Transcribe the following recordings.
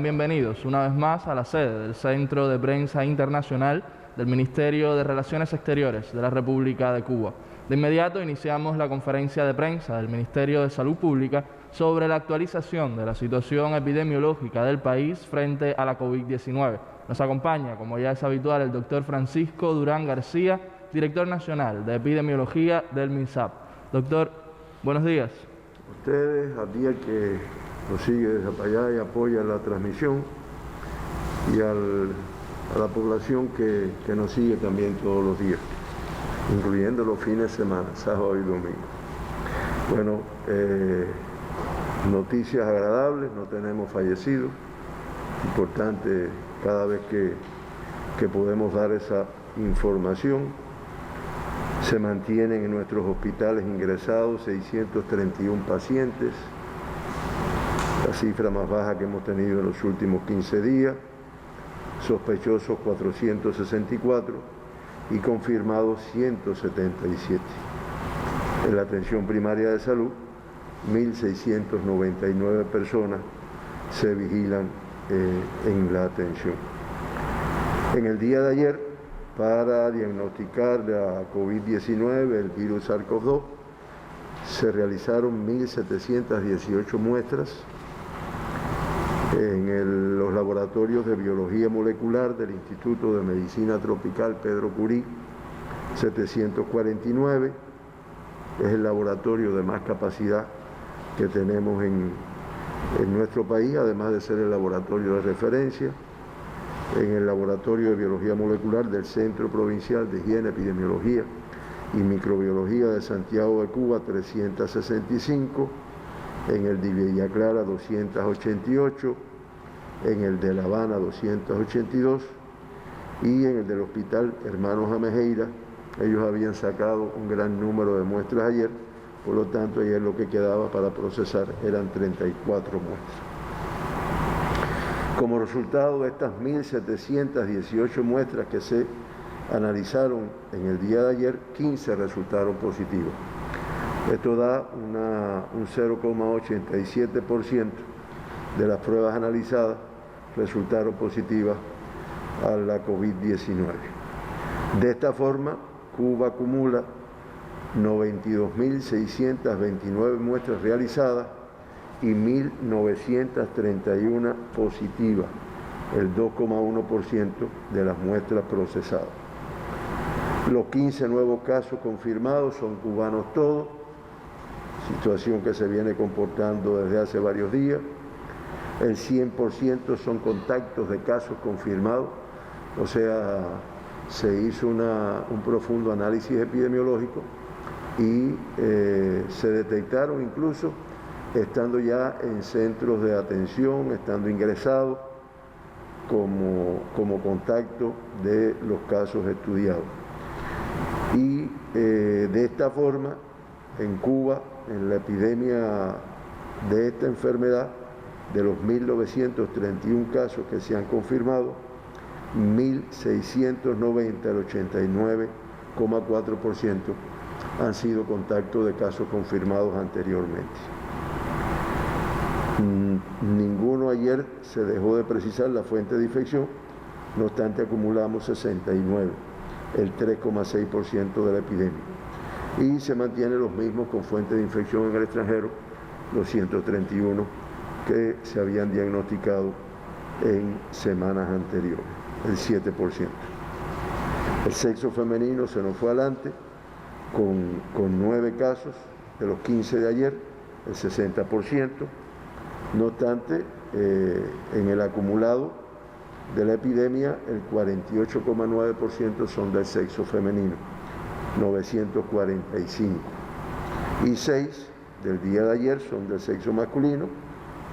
Bienvenidos una vez más a la sede del Centro de Prensa Internacional del Ministerio de Relaciones Exteriores de la República de Cuba. De inmediato iniciamos la conferencia de prensa del Ministerio de Salud Pública sobre la actualización de la situación epidemiológica del país frente a la COVID-19. Nos acompaña, como ya es habitual, el doctor Francisco Durán García, director nacional de epidemiología del MINSAP. Doctor, buenos días. Ustedes, a día que nos sigue desde para allá y apoya la transmisión, y a la población que nos sigue también todos los días, incluyendo los fines de semana, sábado y domingo. Bueno, noticias agradables, no tenemos fallecidos, importante cada vez que podemos dar esa información. Se mantienen en nuestros hospitales ingresados 631 pacientes, la cifra más baja que hemos tenido en los últimos 15 días, sospechosos 464 y confirmados 177. En la atención primaria de salud, 1.699 personas se vigilan en la atención. En el día de ayer, para diagnosticar la COVID-19, el virus SARS-CoV-2, se realizaron 1.718 muestras en los laboratorios de biología molecular del Instituto de Medicina Tropical Pedro Curí, 749, es el laboratorio de más capacidad que tenemos en nuestro país, además de ser el laboratorio de referencia. En el laboratorio de biología molecular del Centro Provincial de Higiene, Epidemiología y Microbiología de Santiago de Cuba, 365, en el de Villa Clara, 288, en el de La Habana, 282, y en el del Hospital Hermanos Amejeira, ellos habían sacado un gran número de muestras ayer, por lo tanto ayer lo que quedaba para procesar eran 34 muestras. Como resultado de estas 1.718 muestras que se analizaron en el día de ayer, 15 resultaron positivos. Esto da un 0,87% de las pruebas analizadas resultaron positivas a la COVID-19. De esta forma, Cuba acumula 92.629 muestras realizadas y 1.931 positivas, el 2,1% de las muestras procesadas. Los 15 nuevos casos confirmados son cubanos todos, situación que se viene comportando desde hace varios días. El 100% son contactos de casos confirmados, o sea, se hizo un profundo análisis epidemiológico y se detectaron incluso estando ya en centros de atención, estando ingresados como contacto de los casos estudiados. Y de esta forma, en Cuba, en la epidemia de esta enfermedad, de los 1.931 casos que se han confirmado, 1.690, el 89,4%, han sido contactos de casos confirmados anteriormente. Ninguno ayer se dejó de precisar la fuente de infección, no obstante acumulamos 69, el 3,6% de la epidemia. Y se mantienen los mismos con fuente de infección en el extranjero, los 131 que se habían diagnosticado en semanas anteriores, el 7%. El sexo femenino se nos fue adelante con 9 casos de los 15 de ayer, el 60%. No obstante, en el acumulado de la epidemia, el 48,9% son del sexo femenino, 945. Y 6 del día de ayer son del sexo masculino,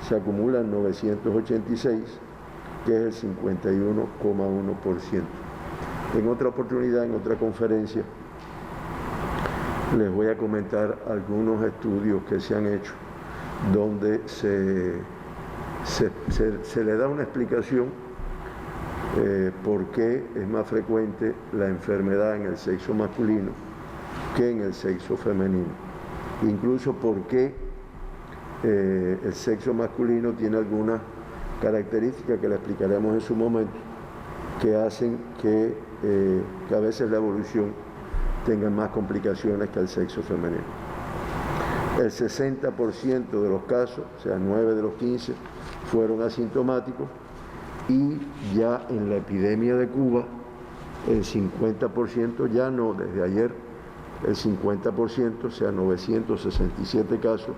se acumulan 986, que es el 51,1%. En otra oportunidad, en otra conferencia, les voy a comentar algunos estudios que se han hecho donde se le da una explicación por qué es más frecuente la enfermedad en el sexo masculino que en el sexo femenino. Incluso por qué el sexo masculino tiene algunas características que le explicaremos en su momento, que hacen que a veces la evolución tenga más complicaciones que el sexo femenino. El 60% de los casos, o sea, 9 de los 15, fueron asintomáticos, y ya en la epidemia de Cuba, el 50%, ya no desde ayer, el 50%, o sea, 967 casos,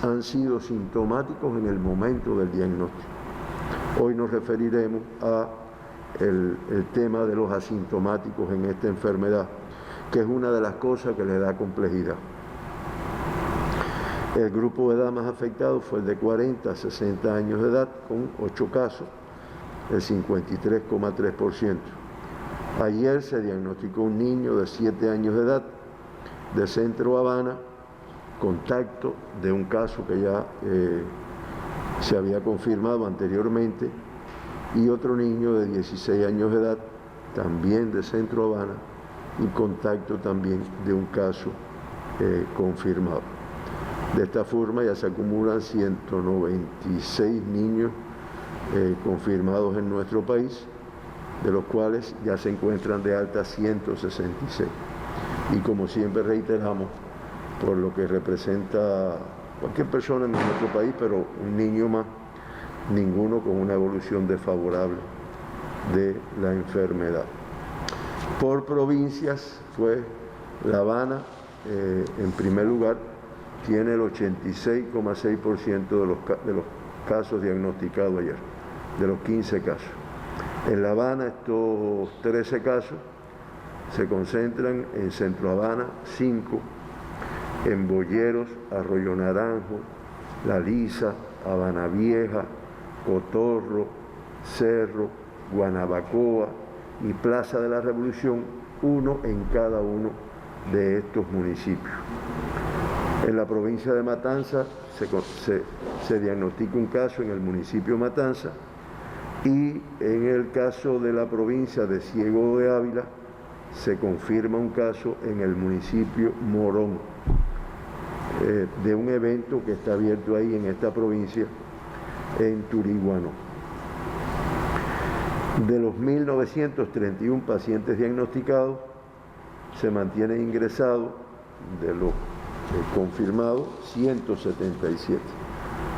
han sido sintomáticos en el momento del diagnóstico. Hoy nos referiremos a el tema de los asintomáticos en esta enfermedad, que es una de las cosas que le da complejidad. El grupo de edad más afectado fue el de 40 a 60 años de edad, con 8 casos, el 53,3%. Ayer se diagnosticó un niño de 7 años de edad, de Centro Habana, contacto de un caso que ya se había confirmado anteriormente, y otro niño de 16 años de edad, también de Centro Habana, y contacto también de un caso confirmado. De esta forma ya se acumulan 196 niños confirmados en nuestro país, de los cuales ya se encuentran de alta 166. Y como siempre reiteramos, por lo que representa cualquier persona en nuestro país, pero un niño más, ninguno con una evolución desfavorable de la enfermedad. Por provincias fue La Habana en primer lugar, tiene el 86,6% de los casos diagnosticados ayer, de los 15 casos. En La Habana estos 13 casos se concentran en Centro Habana, 5, en Boyeros, Arroyo Naranjo, La Lisa, Habana Vieja, Cotorro, Cerro, Guanabacoa y Plaza de la Revolución, 1 en cada uno de estos municipios. En la provincia de Matanza se diagnostica un caso en el municipio Matanza, y en el caso de la provincia de Ciego de Ávila se confirma un caso en el municipio Morón, de un evento que está abierto ahí en esta provincia, en Turiguano. De los 1.931 pacientes diagnosticados, se mantienen ingresados, de los confirmados, 177.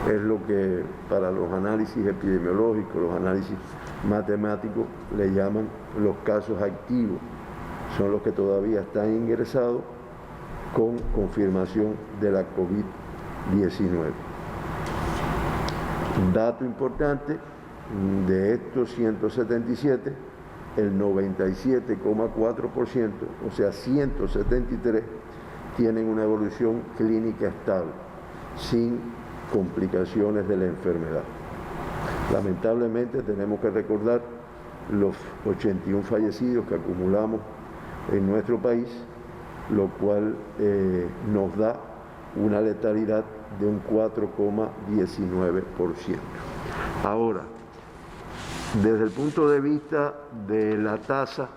Es lo que para los análisis epidemiológicos, los análisis matemáticos, le llaman los casos activos. Son los que todavía están ingresados con confirmación de la COVID-19. Un dato importante, de estos 177, el 97,4%, o sea 173, tienen una evolución clínica estable, sin complicaciones de la enfermedad. Lamentablemente tenemos que recordar los 81 fallecidos que acumulamos en nuestro país, lo cual nos da una letalidad de un 4,19%. Ahora, desde el punto de vista de la tasa,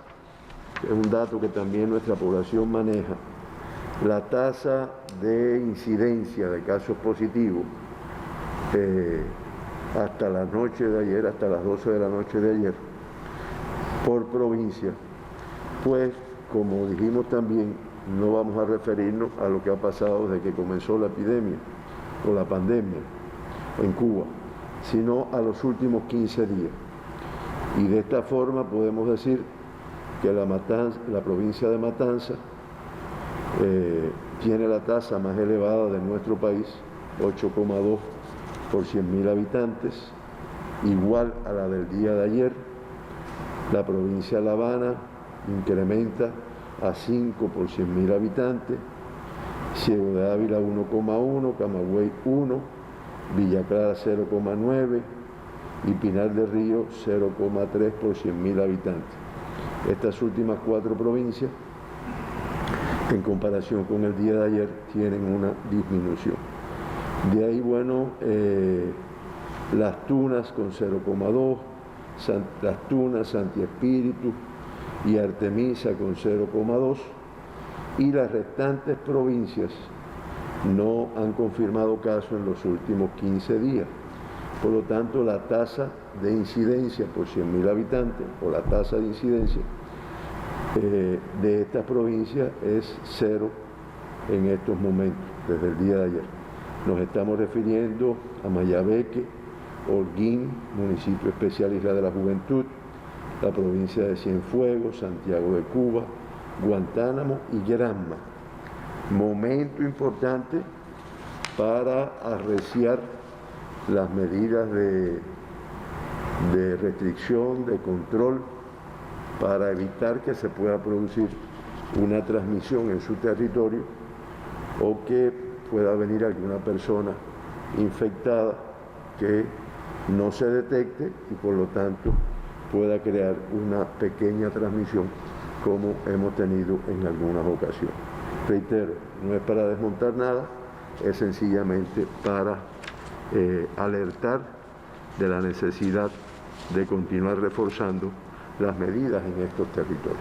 que es un dato que también nuestra población maneja, la tasa de incidencia de casos positivos hasta la noche de ayer, hasta las 12 de la noche de ayer, por provincia, pues como dijimos también, no vamos a referirnos a lo que ha pasado desde que comenzó la epidemia o la pandemia en Cuba, sino a los últimos 15 días. Y de esta forma podemos decir que la provincia de Matanza tiene la tasa más elevada de nuestro país, 8,2 por 100.000 habitantes, igual a la del día de ayer. La provincia de La Habana incrementa a 5 por 100.000 habitantes, Ciego de Ávila 1,1, Camagüey 1, Villa Clara 0,9 y Pinar del Río 0,3 por 100.000 habitantes. Estas últimas 4 provincias, en comparación con el día de ayer, tienen una disminución. De ahí, bueno, Las Tunas con 0,2, Las Tunas, Santi Espíritu y Artemisa con 0,2, y las restantes provincias no han confirmado casos en los últimos 15 días. Por lo tanto, la tasa de incidencia por 100.000 habitantes, o la tasa de incidencia de esta provincia es 0 en estos momentos, desde el día de ayer. Nos estamos refiriendo a Mayabeque, Holguín, Municipio Especial Isla de la Juventud, la provincia de Cienfuegos, Santiago de Cuba, Guantánamo y Granma. Momento importante para arreciar las medidas de restricción, de control, para evitar que se pueda producir una transmisión en su territorio o que pueda venir alguna persona infectada que no se detecte y por lo tanto pueda crear una pequeña transmisión como hemos tenido en algunas ocasiones. Reitero, no es para desmontar nada, es sencillamente para alertar de la necesidad de continuar reforzando las medidas en estos territorios.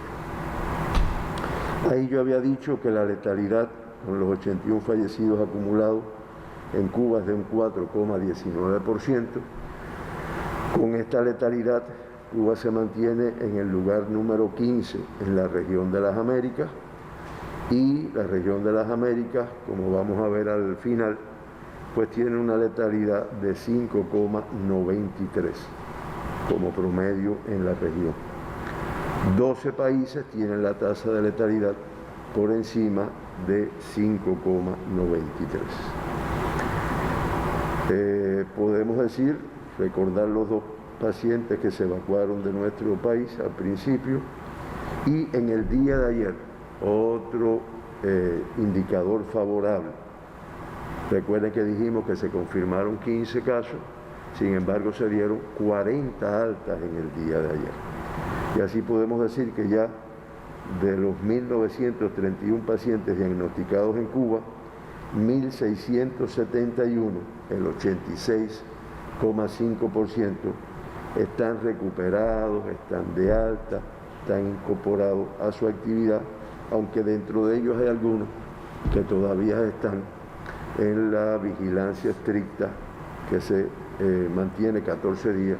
Ahí yo había dicho que la letalidad con los 81 fallecidos acumulados en Cuba es de un 4,19%. Con esta letalidad, Cuba se mantiene en el lugar número 15 en la región de las Américas, y la región de las Américas, como vamos a ver al final, pues tiene una letalidad de 5,93 como promedio en la región. 12 países tienen la tasa de letalidad por encima de 5,93. Podemos decir, recordar los 2 pacientes que se evacuaron de nuestro país al principio, y en el día de ayer, otro indicador favorable. Recuerden que dijimos que se confirmaron 15 casos, sin embargo se dieron 40 altas en el día de ayer. Y así podemos decir que ya de los 1.931 pacientes diagnosticados en Cuba, 1.671, el 86,5%, están recuperados, están de alta, están incorporados a su actividad, aunque dentro de ellos hay algunos que todavía están en la vigilancia estricta que se mantiene 14 días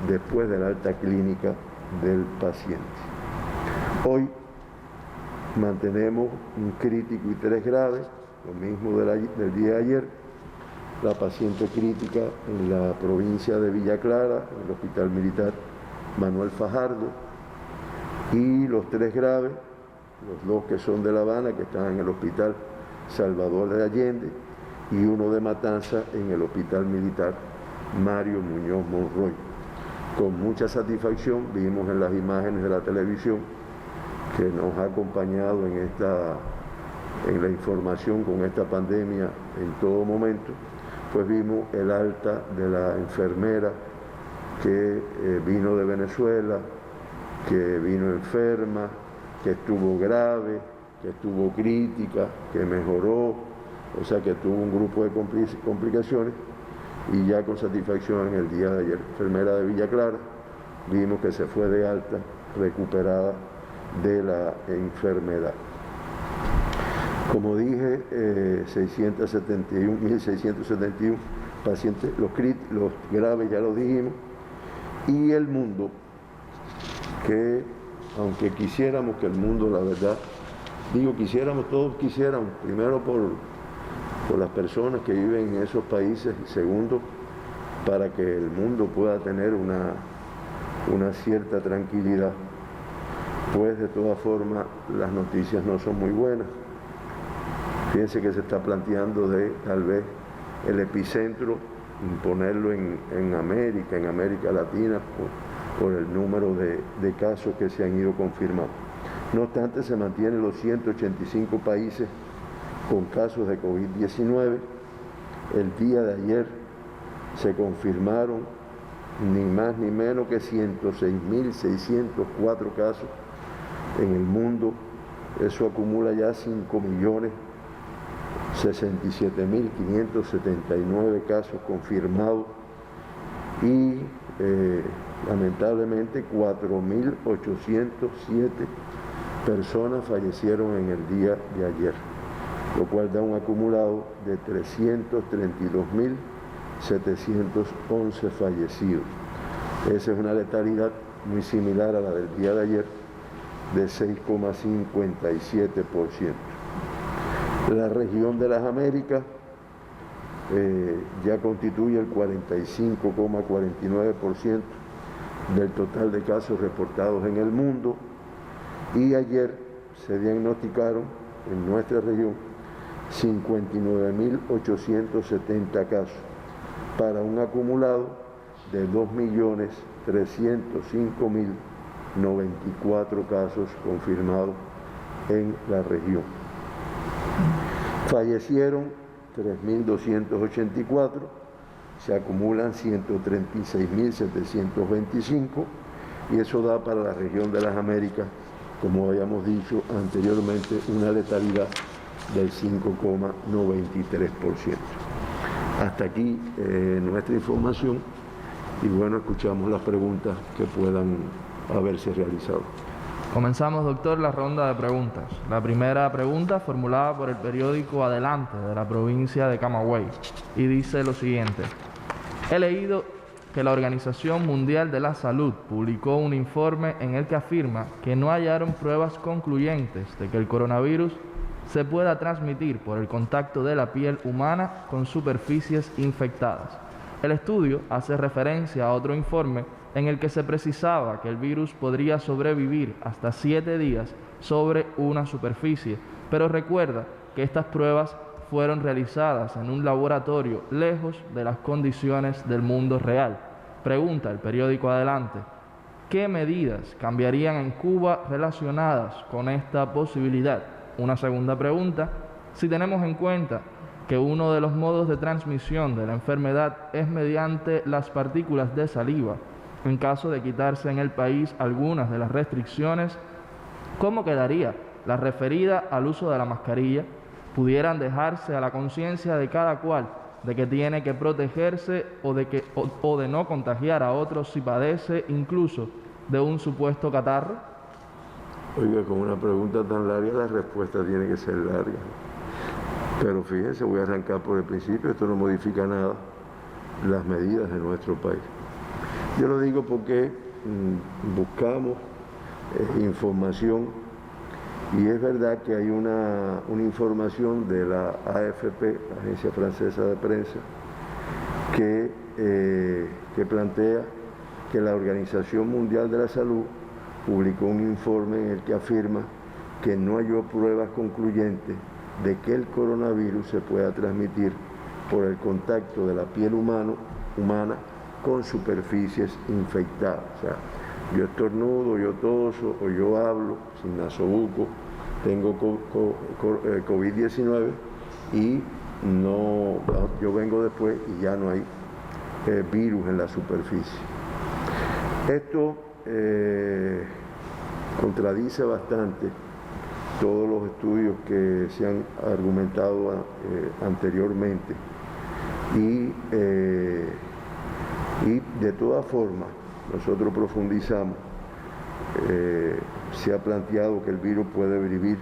después de la alta clínica del paciente. Hoy mantenemos un crítico y 3 graves, lo mismo del día de ayer. La paciente crítica en la provincia de Villa Clara, en el Hospital Militar Manuel Fajardo, y los 3 graves, los 2 que son de La Habana, que están en el Hospital Salvador de Allende, y uno de Matanza en el Hospital Militar Mario Muñoz Monroy. Con mucha satisfacción vimos en las imágenes de la televisión que nos ha acompañado en la información con esta pandemia en todo momento, pues vimos el alta de la enfermera que vino de Venezuela, que vino enferma, que estuvo grave, que estuvo crítica, que mejoró, o sea que tuvo un grupo de complicaciones, y ya con satisfacción en el día de ayer, enfermera de Villa Clara, vimos que se fue de alta, recuperada de la enfermedad. Como dije, 1.671 pacientes, los graves ya los dijimos, y el mundo, que aunque quisiéramos que el mundo, la verdad, todos quisiéramos, primero por las personas que viven en esos países, y segundo, para que el mundo pueda tener una cierta tranquilidad, pues de todas formas las noticias no son muy buenas. Fíjense que se está planteando de tal vez el epicentro ponerlo en América Latina, por el número de casos que se han ido confirmando. No obstante, se mantienen los 185 países con casos de COVID-19. El día de ayer se confirmaron ni más ni menos que 106.604 casos en el mundo. Eso acumula ya 5.067.579 casos confirmados, y lamentablemente 4.807 personas fallecieron en el día de ayer, lo cual da un acumulado de 711 fallecidos. Esa es una letalidad muy similar a la del día de ayer, de 6,57%. La región de las Américas ya constituye el 45,49% del total de casos reportados en el mundo, y ayer se diagnosticaron en nuestra región 59.870 casos, para un acumulado de 2.305.094 casos confirmados en la región. Fallecieron 3.284, se acumulan 136.725, y eso da para la región de las Américas, como habíamos dicho anteriormente, una letalidad del 5,93%. Hasta aquí nuestra información, y bueno, escuchamos las preguntas que puedan haberse realizado. Comenzamos, doctor, la ronda de preguntas. La primera pregunta formulada por el periódico Adelante de la provincia de Camagüey, y dice lo siguiente: he leído que la Organización Mundial de la Salud publicó un informe en el que afirma que no hallaron pruebas concluyentes de que el coronavirus se pueda transmitir por el contacto de la piel humana con superficies infectadas. El estudio hace referencia a otro informe en el que se precisaba que el virus podría sobrevivir hasta 7 días sobre una superficie, pero recuerda que estas pruebas fueron realizadas en un laboratorio lejos de las condiciones del mundo real. Pregunta el periódico Adelante: ¿qué medidas cambiarían en Cuba relacionadas con esta posibilidad? Una segunda pregunta: si tenemos en cuenta que uno de los modos de transmisión de la enfermedad es mediante las partículas de saliva, en caso de quitarse en el país algunas de las restricciones, ¿cómo quedaría la referida al uso de la mascarilla? ¿Pudieran dejarse a la conciencia de cada cual de que tiene que protegerse o de no contagiar a otros si padece incluso de un supuesto catarro? Oiga, con una pregunta tan larga, la respuesta tiene que ser larga. Pero fíjense, voy a arrancar por el principio. Esto no modifica nada las medidas de nuestro país. Yo lo digo porque buscamos información, y es verdad que hay una información de la AFP, Agencia Francesa de Prensa, que plantea que la Organización Mundial de la Salud publicó un informe en el que afirma que no halló pruebas concluyentes de que el coronavirus se pueda transmitir por el contacto de la piel humana con superficies infectadas. O sea, yo estornudo, yo toso o yo hablo sin nasobuco, tengo COVID-19 y yo vengo después y ya no hay virus en la superficie. Esto contradice bastante todos los estudios que se han argumentado anteriormente, y de todas formas nosotros profundizamos. Se ha planteado que el virus puede vivir,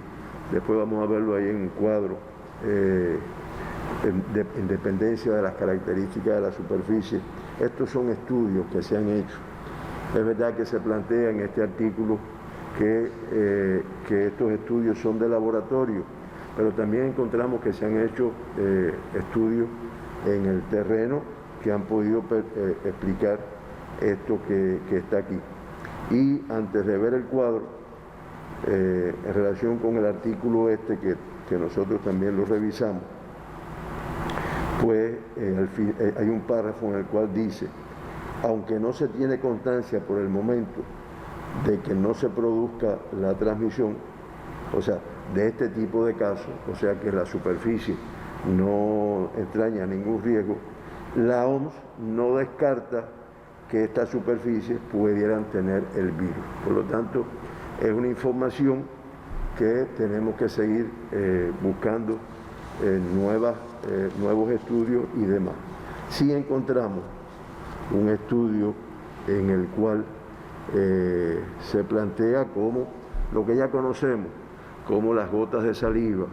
después vamos a verlo ahí en un cuadro, en dependencia de las características de la superficie. Estos son estudios que se han hecho. Es verdad que se plantea en este artículo que estos estudios son de laboratorio, pero también encontramos que se han hecho estudios en el terreno que han podido explicar esto que está aquí. Y antes de ver el cuadro, en relación con el artículo que nosotros también lo revisamos, pues hay un párrafo en el cual dice: aunque no se tiene constancia por el momento de que no se produzca la transmisión, o sea, de este tipo de casos, o sea que la superficie no entraña ningún riesgo, la OMS no descarta que estas superficies pudieran tener el virus. Por lo tanto, es una información que tenemos que seguir buscando nuevos estudios y demás. Si encontramos un estudio en el cual se plantea como lo que ya conocemos, como las gotas de saliva,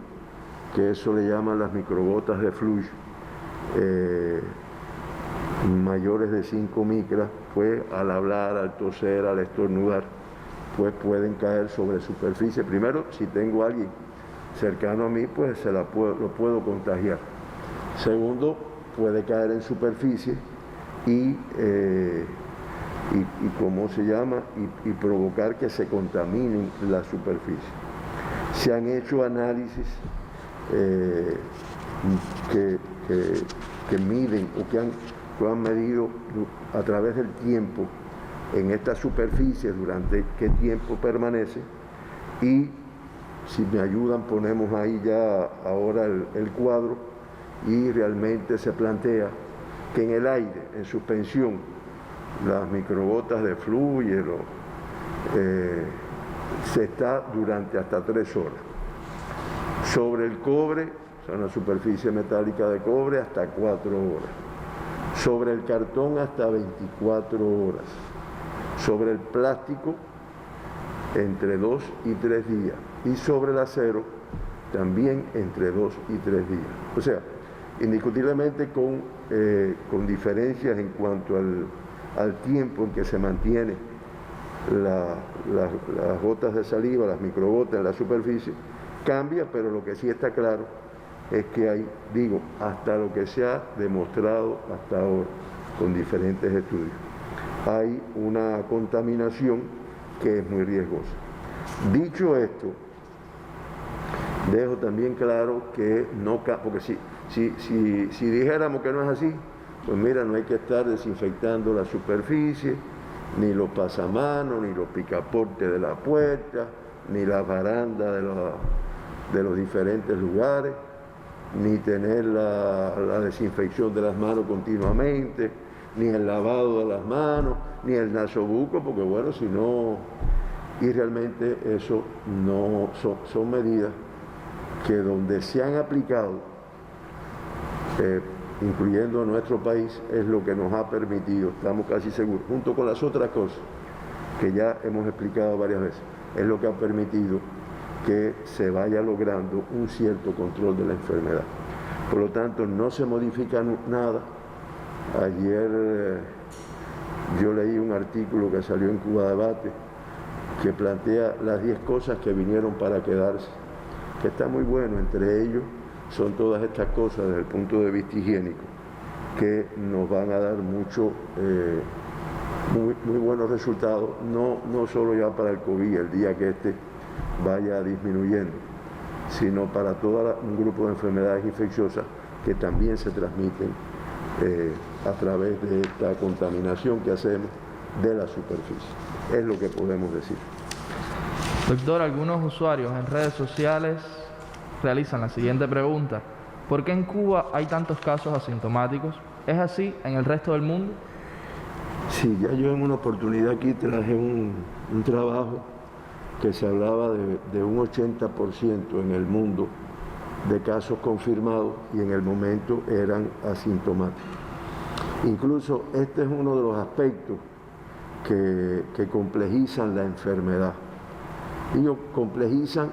que eso le llaman las microgotas de flujo, mayores de 5 micras, pues al hablar, al toser, al estornudar, pues pueden caer sobre superficie. Primero, si tengo a alguien cercano a mí, pues lo puedo contagiar. Segundo, puede caer en superficie y ¿cómo se llama? Y provocar que se contaminen la superficie. Se han hecho análisis que miden o que han medido a través del tiempo en estas superficies durante qué tiempo permanece, y si me ayudan ponemos ahí ya ahora el cuadro, y realmente se plantea que en el aire, en suspensión, las microgotas de flúor se está durante hasta 3 horas. Sobre el cobre, o sea, una superficie metálica de cobre, hasta 4 horas. Sobre el cartón, hasta 24 horas. Sobre el plástico, entre 2 y 3 días. Y sobre el acero, también entre 2 y 3 días. O sea, indiscutiblemente con diferencias en cuanto al tiempo en que se mantiene las gotas de saliva, las microgotas en la superficie, cambia, pero lo que sí está claro es que hay, hasta lo que se ha demostrado hasta ahora con diferentes estudios, hay una contaminación que es muy riesgosa. Dicho esto, dejo también claro que no, porque si dijéramos que no es así, pues mira, no hay que estar desinfectando la superficie, ni los pasamanos, ni los picaportes de la puerta, ni las barandas de los diferentes lugares, ni tener la desinfección de las manos continuamente, ni el lavado de las manos, ni el nasobuco, porque bueno, si no, y realmente eso no son medidas que donde se han aplicado, incluyendo nuestro país, es lo que nos ha permitido, estamos casi seguros, junto con las otras cosas que ya hemos explicado varias veces, es lo que ha permitido que se vaya logrando un cierto control de la enfermedad. Por lo tanto, no se modifica nada. Ayer yo leí un artículo que salió en Cuba Debate que plantea las 10 cosas que vinieron para quedarse, que está muy bueno. Entre ellos son todas estas cosas desde el punto de vista higiénico que nos van a dar muy buenos resultados, no solo ya para el COVID, el día que vaya disminuyendo, sino para todo un grupo de enfermedades infecciosas que también se transmiten a través de esta contaminación que hacemos de la superficie. Es lo que podemos decir. Doctor, algunos usuarios en redes sociales realizan la siguiente pregunta: ¿por qué en Cuba hay tantos casos asintomáticos? ¿Es así en el resto del mundo? Sí, ya yo en una oportunidad aquí traje un trabajo que se hablaba de un 80% en el mundo de casos confirmados, y en el momento eran asintomáticos. Incluso este es uno de los aspectos que complejizan la enfermedad. Ellos complejizan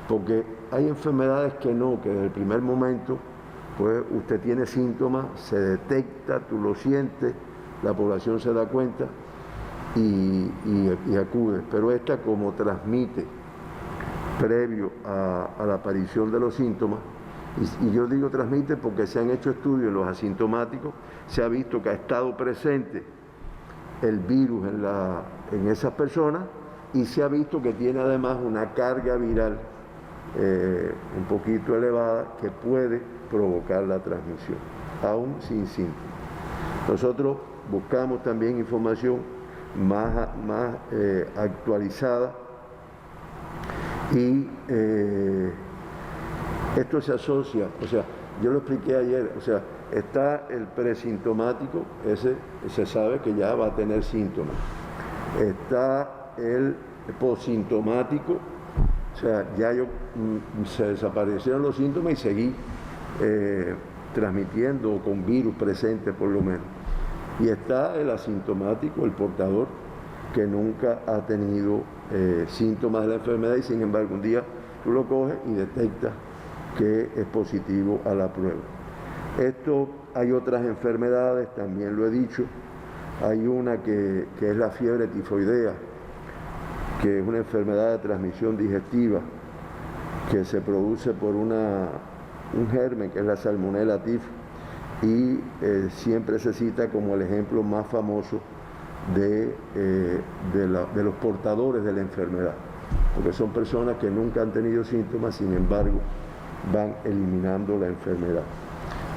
porque hay enfermedades que desde el primer momento, pues usted tiene síntomas, se detecta, tú lo sientes, la población se da cuenta y acude. Pero esta, como transmite previo a la aparición de los síntomas, y yo digo transmite porque se han hecho estudios en los asintomáticos, se ha visto que ha estado presente el virus en esas personas, y se ha visto que tiene además una carga viral un poquito elevada que puede provocar la transmisión, aún sin síntomas. Nosotros buscamos también información más actualizada, y esto se asocia, o sea, yo lo expliqué ayer, o sea, está el presintomático, ese se sabe que ya va a tener síntomas. Está el posintomático, o sea, ya se desaparecieron los síntomas y seguí transmitiendo con virus presente por lo menos. Y está el asintomático, el portador, que nunca ha tenido síntomas de la enfermedad, y sin embargo un día tú lo coges y detectas que es positivo a la prueba. Hay otras enfermedades, también lo he dicho. Hay una que es la fiebre tifoidea, que es una enfermedad de transmisión digestiva que se produce por un germen que es la Salmonella tif, y siempre se cita como el ejemplo más famoso de los portadores de la enfermedad, porque son personas que nunca han tenido síntomas, sin embargo van eliminando la enfermedad.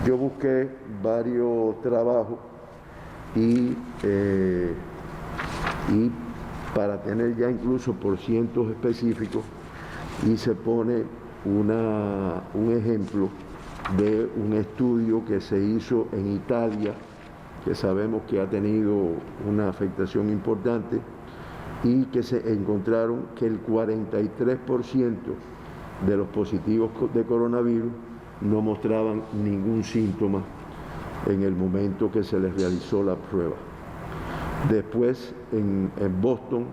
Yo busqué varios trabajos y para tener ya incluso por cientos específicos, y se pone un ejemplo de un estudio que se hizo en Italia, que sabemos que ha tenido una afectación importante, y que se encontraron que el 43% de los positivos de coronavirus no mostraban ningún síntoma en el momento que se les realizó la prueba. Después, en Boston,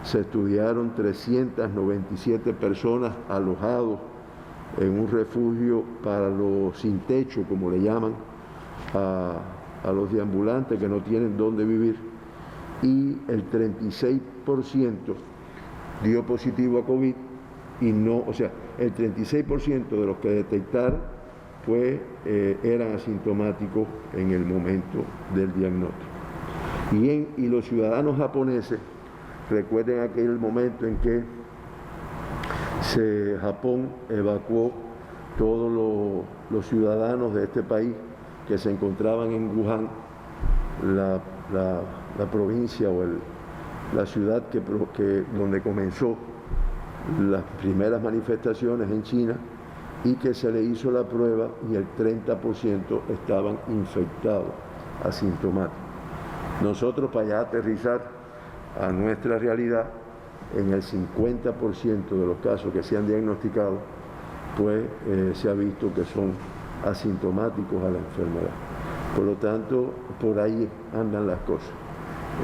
se estudiaron 397 personas alojados en un refugio para los sin techo, como le llaman, a los deambulantes que no tienen dónde vivir, y el 36% dio positivo a COVID, y no, o sea, el 36% de los que detectaron eran asintomáticos en el momento del diagnóstico. Y los ciudadanos japoneses, recuerden aquel momento en que Japón evacuó todos los ciudadanos de este país que se encontraban en Wuhan, la provincia o la ciudad donde comenzó las primeras manifestaciones en China, y que se le hizo la prueba y el 30% estaban infectados, asintomáticos. Nosotros, para ya aterrizar a nuestra realidad, en el 50% de los casos que se han diagnosticado, se ha visto que son asintomáticos a la enfermedad. Por lo tanto, por ahí andan las cosas.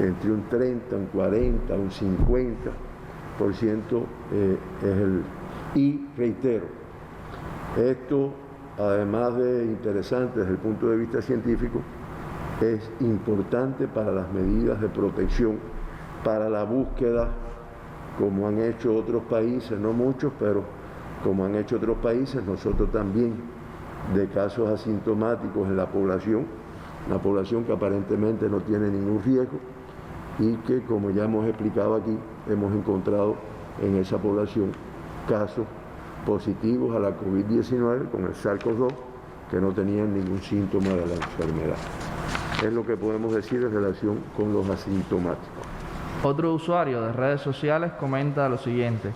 Entre un 30, un 40, un 50% Y reitero, esto, además de interesante desde el punto de vista científico, es importante para las medidas de protección, para la búsqueda, como han hecho otros países, no muchos, pero como han hecho otros países, nosotros también, de casos asintomáticos en la población que aparentemente no tiene ningún riesgo, y que, como ya hemos explicado aquí, hemos encontrado en esa población casos positivos a la COVID-19 con el SARS-CoV-2 que no tenían ningún síntoma de la enfermedad. Es lo que podemos decir en relación con los asintomáticos. Otro usuario de redes sociales comenta lo siguiente: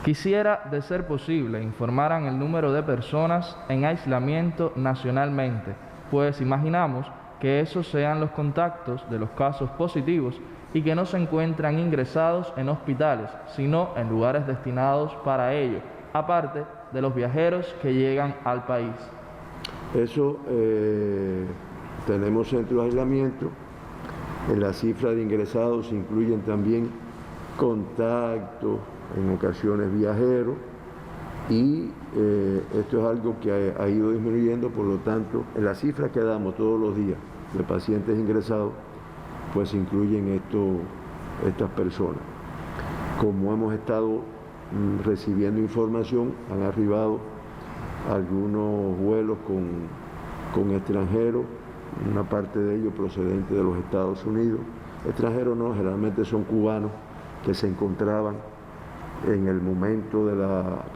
quisiera, de ser posible, informaran el número de personas en aislamiento nacionalmente, pues imaginamos que esos sean los contactos de los casos positivos y que no se encuentran ingresados en hospitales, sino en lugares destinados para ello, aparte de los viajeros que llegan al país. Eso, tenemos centros de aislamiento. En la cifra de ingresados se incluyen también contactos, en ocasiones viajeros, y esto es algo que ha ido disminuyendo. Por lo tanto, en la cifra que damos todos los días de pacientes ingresados, pues se incluyen estas personas. Como hemos estado recibiendo información, han arribado algunos vuelos con extranjeros, una parte de ellos procedente de los Estados Unidos. Extranjeros no, generalmente son cubanos que se encontraban en el momento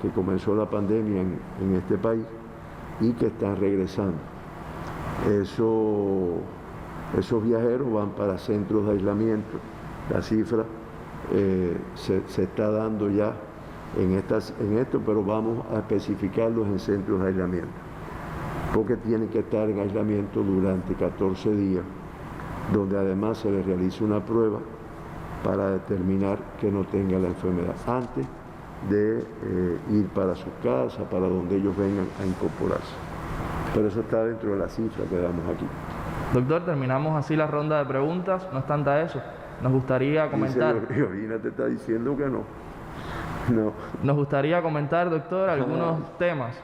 que comenzó la pandemia en este país y que están regresando. Esos viajeros van para centros de aislamiento. La cifra se está dando ya en esto, pero vamos a especificarlos en centros de aislamiento, porque tienen que estar en aislamiento durante 14 días, donde además se les realiza una prueba para determinar que no tenga la enfermedad, antes de ir para sus casas, para donde ellos vengan a incorporarse. Pero eso está dentro de la cifra que damos aquí. Doctor, terminamos así la ronda de preguntas. No obstante eso, nos gustaría comentar... Dice, Georgina te está diciendo que no. No. Nos gustaría comentar, doctor, algunos temas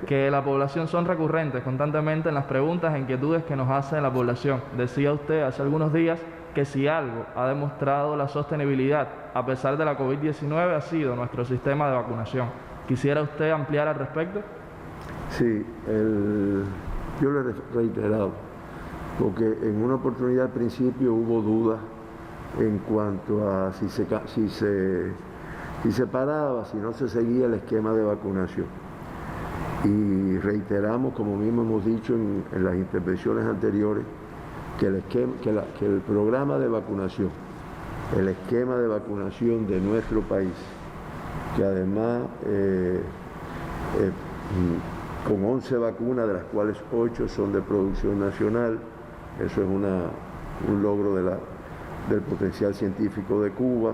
que la población son recurrentes constantemente en las preguntas e inquietudes que nos hace la población. Decía usted hace algunos días que si algo ha demostrado la sostenibilidad a pesar de la COVID-19 ha sido nuestro sistema de vacunación. ¿Quisiera usted ampliar al respecto? Sí, yo le he reiterado, porque en una oportunidad al principio hubo dudas en cuanto a si se paraba, si no se seguía el esquema de vacunación. Y reiteramos, como mismo hemos dicho en las intervenciones anteriores, que el programa de vacunación, el esquema de vacunación de nuestro país, que además con 11 vacunas, de las cuales 8 son de producción nacional, eso es un logro del potencial científico de Cuba,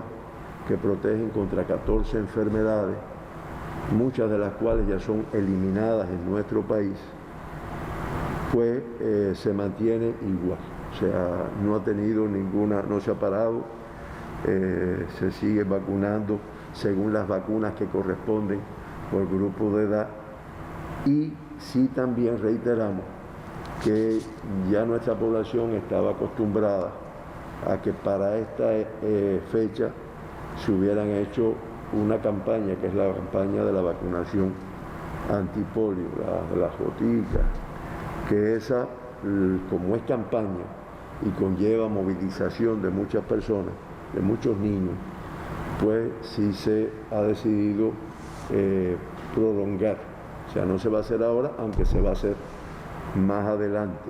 que protegen contra 14 enfermedades, muchas de las cuales ya son eliminadas en nuestro país, pues se mantiene igual. O sea, no ha tenido ninguna, no se ha parado, se sigue vacunando según las vacunas que corresponden por grupo de edad. Y sí también reiteramos que ya nuestra población estaba acostumbrada a que para esta fecha se hubieran hecho una campaña, que es la campaña de la vacunación antipolio, las goticas, que esa, como es campaña y conlleva movilización de muchas personas, de muchos niños, pues sí se ha decidido prolongar. O sea, no se va a hacer ahora, aunque se va a hacer más adelante.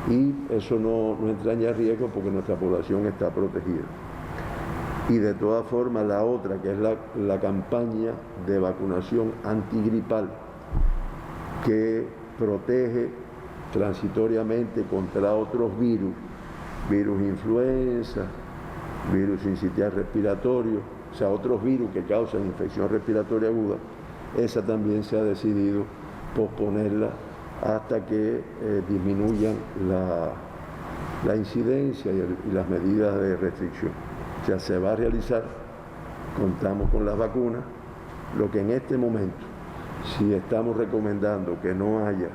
Y eso no entraña riesgo porque nuestra población está protegida. Y de todas formas, la otra, que es la campaña de vacunación antigripal, que protege transitoriamente contra otros virus influenza, virus sincitial respiratorio, o sea, otros virus que causan infección respiratoria aguda, esa también se ha decidido posponerla hasta que disminuyan la incidencia y las medidas de restricción. O sea, se va a realizar, contamos con las vacunas, lo que en este momento, si estamos recomendando que no haya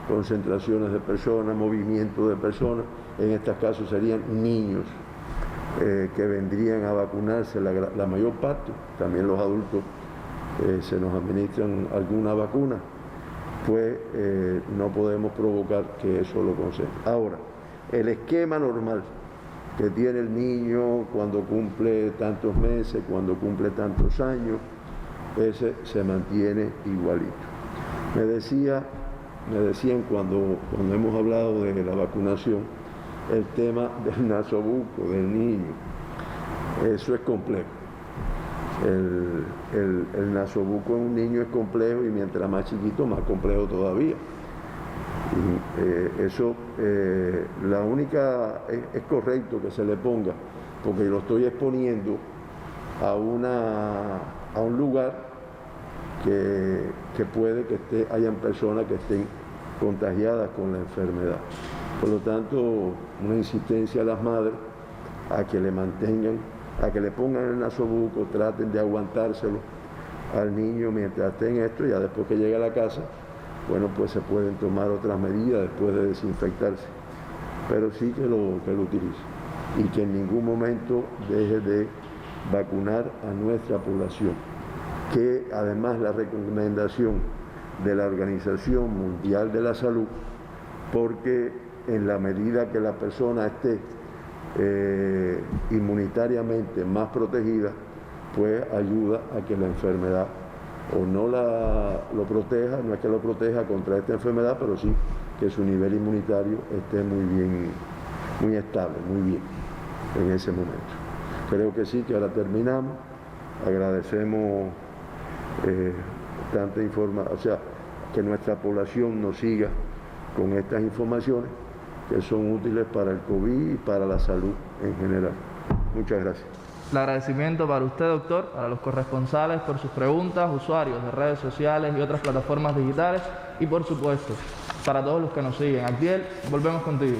concentraciones de personas, movimiento de personas, en estos casos serían niños que vendrían a vacunarse, la mayor parte, también los adultos se nos administran alguna vacuna, pues no podemos provocar que eso lo conceda. Ahora, el esquema normal que tiene el niño cuando cumple tantos meses, cuando cumple tantos años, ese se mantiene igualito. Me decían cuando hemos hablado de la vacunación, el tema del nasobuco, del niño, eso es complejo. El nasobuco en un niño es complejo y mientras más chiquito, más complejo todavía. Y la única, es correcto que se le ponga, porque lo estoy exponiendo a un lugar que puede que hayan personas que estén contagiadas con la enfermedad. Por lo tanto, una insistencia a las madres a que le mantengan, a que le pongan el nasobuco, traten de aguantárselo al niño mientras esté en esto, y ya después que llegue a la casa, bueno, pues se pueden tomar otras medidas después de desinfectarse, pero sí que lo utilice y que en ningún momento deje de vacunar a nuestra población, que además la recomendación de la Organización Mundial de la Salud, porque en la medida que la persona esté inmunitariamente más protegida, pues ayuda a que la enfermedad o no lo proteja, no es que lo proteja contra esta enfermedad, pero sí que su nivel inmunitario esté muy bien, muy estable, muy bien en ese momento. Creo que sí, que ahora terminamos. Agradecemos tanta información, o sea, que nuestra población nos siga con estas informaciones que son útiles para el COVID y para la salud en general. Muchas gracias. El agradecimiento para usted, doctor, para los corresponsales por sus preguntas, usuarios de redes sociales y otras plataformas digitales y, por supuesto, para todos los que nos siguen. Abdiel, volvemos contigo.